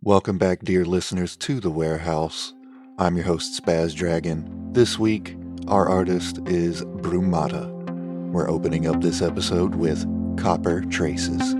Welcome back, dear listeners, to The Warehouse. I'm your host, Spaz Dragon. This week, our artist is Brumata. We're opening up this episode with Copper Traces.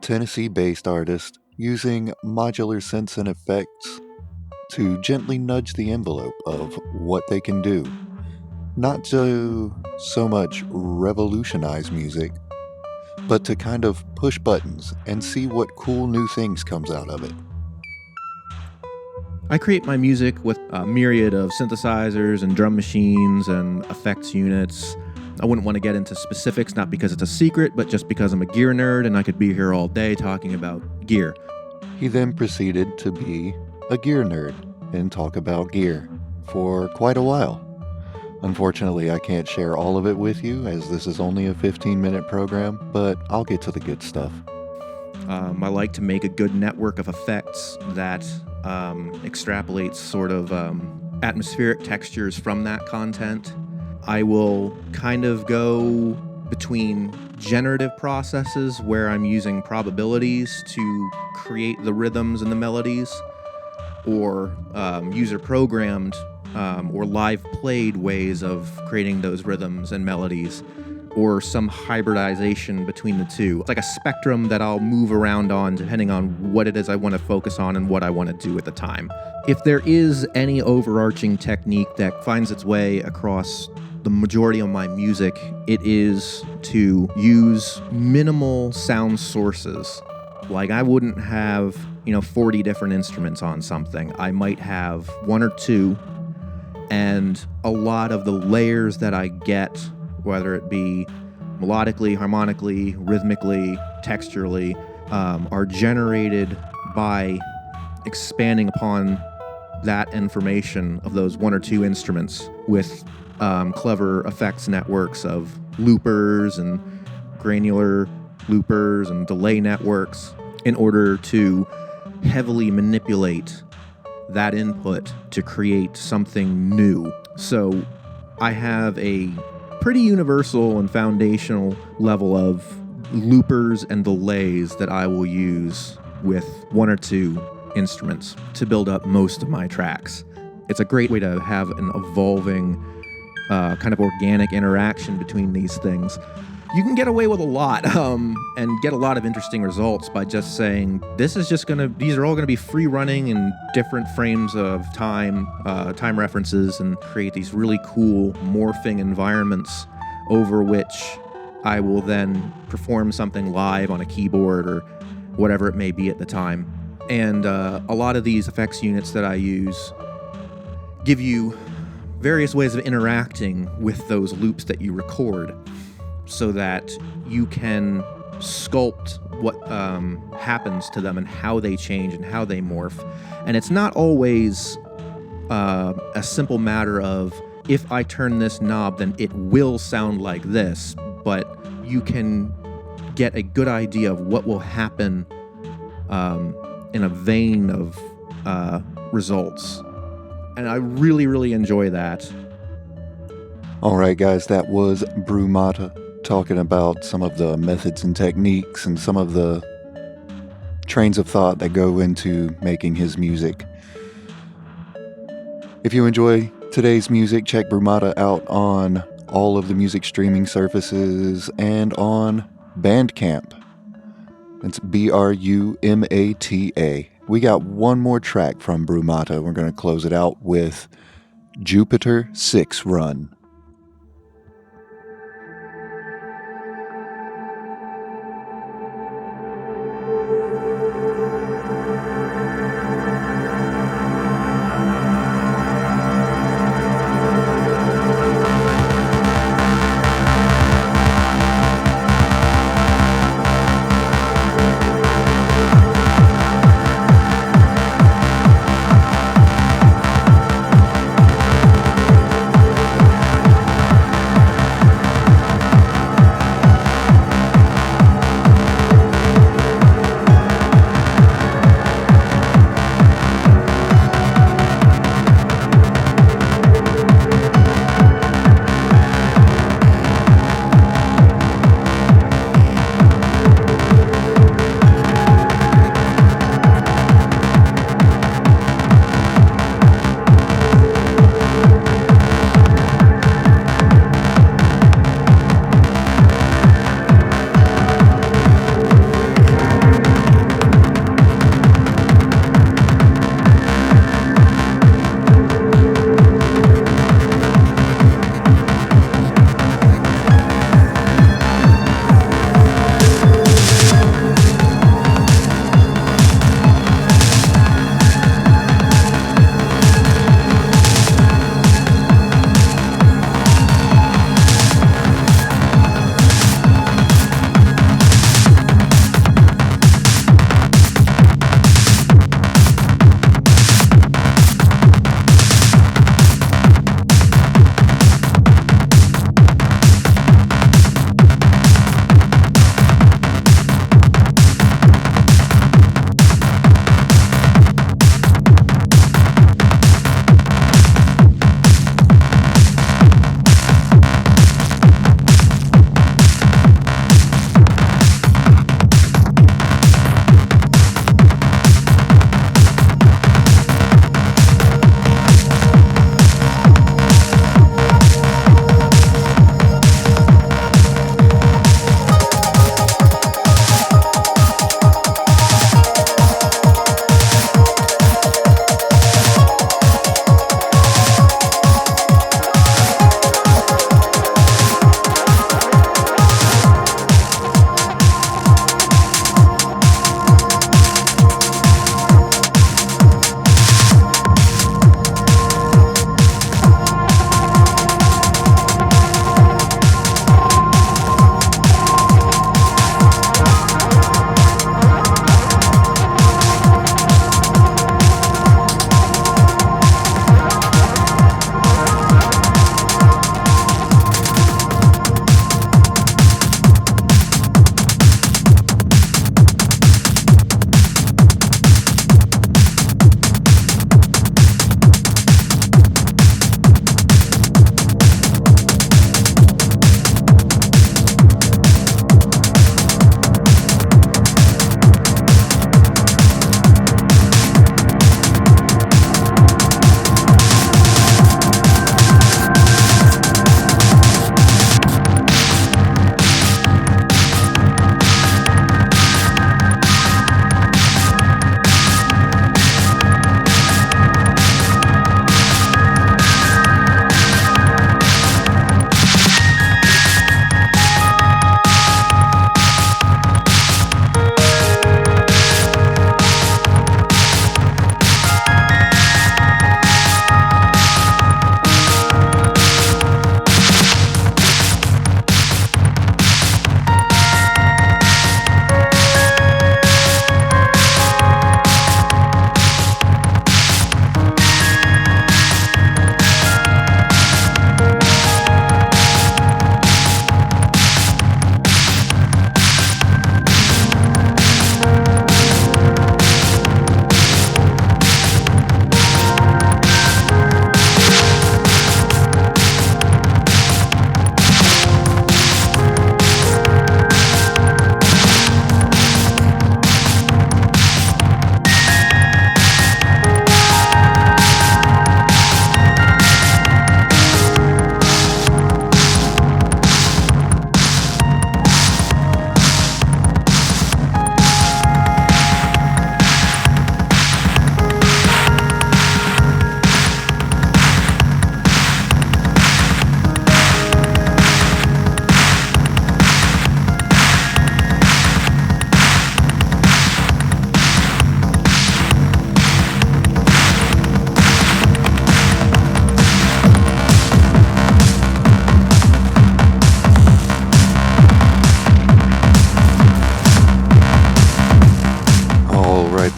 Tennessee-based artist using modular synths and effects to gently nudge the envelope of what they can do. Not to so much revolutionize music, but to kind of push buttons and see what cool new things comes out of it. I create my music with a myriad of synthesizers and drum machines and effects units. I wouldn't want to get into specifics, not because it's a secret, but just because I'm a gear nerd and I could be here all day talking about gear. He then proceeded to be a gear nerd and talk about gear for quite a while. Unfortunately, I can't share all of it with you as this is only a 15-minute program, but I'll get to the good stuff. I like to make a good network of effects that extrapolates sort of atmospheric textures from that content. I will kind of go between generative processes where I'm using probabilities to create the rhythms and the melodies, or user-programmed or live-played ways of creating those rhythms and melodies, or some hybridization between the two. It's like a spectrum that I'll move around on depending on what it is I want to focus on and what I want to do at the time. If there is any overarching technique that finds its way across the majority of my music, it is to use minimal sound sources. Like, I wouldn't have, 40 different instruments on something. I might have one or two, and a lot of the layers that I get, whether it be melodically, harmonically, rhythmically, texturally, are generated by expanding upon that information of those one or two instruments with clever effects networks of loopers and granular loopers and delay networks in order to heavily manipulate that input to create something new. So I have a pretty universal and foundational level of loopers and delays that I will use with one or two instruments to build up most of my tracks. It's a great way to have an evolving kind of organic interaction between these things. You can get away with a lot and get a lot of interesting results by just saying, these are all gonna be free running in different frames of time references, and create these really cool morphing environments over which I will then perform something live on a keyboard or whatever it may be at the time. And a lot of these effects units that I use give you various ways of interacting with those loops that you record, so that you can sculpt what happens to them and how they change and how they morph. And it's not always a simple matter of, if I turn this knob, then it will sound like this, but you can get a good idea of what will happen in a vein of results. And I really, really enjoy that. All right, guys, that was Brumata talking about some of the methods and techniques and some of the trains of thought that go into making his music. If you enjoy today's music, check Brumata out on all of the music streaming services and on Bandcamp. It's Brumata. We got one more track from Brumata. We're going to close it out with Jupiter 6 Run.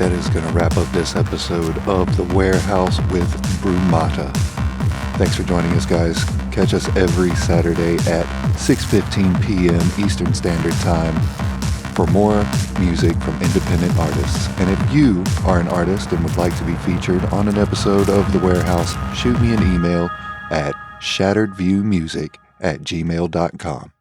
that is going to wrap up this episode of The Warehouse with Brumata. Thanks for joining us, guys. Catch us every Saturday at 6:15 p.m. Eastern Standard Time for more music from independent artists. And if you are an artist and would like to be featured on an episode of The Warehouse, shoot me an email at shatteredviewmusic@gmail.com.